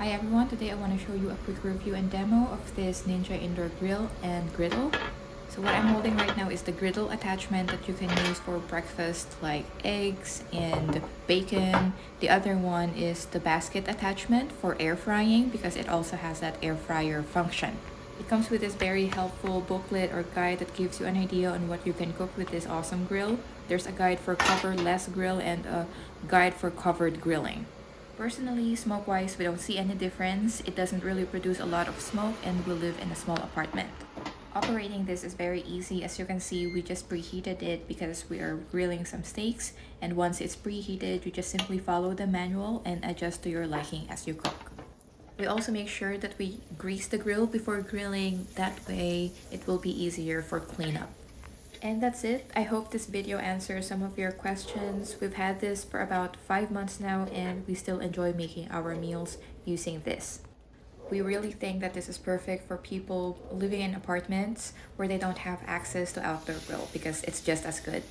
Hi everyone, today I want to show you a quick review and demo of this Ninja indoor grill and griddle. So what I'm holding right now is the griddle attachment that you can use for breakfast like eggs and bacon. The other one is the basket attachment for air frying because it also has that air fryer function. It comes with this very helpful booklet or guide that gives you an idea on what you can cook with this awesome grill. There's a guide for coverless grill and a guide for covered grilling. Personally, smoke-wise, we don't see any difference. It doesn't really produce a lot of smoke and we live in a small apartment. Operating this is very easy. As you can see, we just preheated it because we are grilling some steaks, and once it's preheated, you just simply follow the manual and adjust to your liking as you cook. We also make sure that we grease the grill before grilling. That way, it will be easier for cleanup. And that's it. I hope this video answers some of your questions. We've had this for about 5 months now and we still enjoy making our meals using this. We really think that this is perfect for people living in apartments where they don't have access to outdoor grill because it's just as good.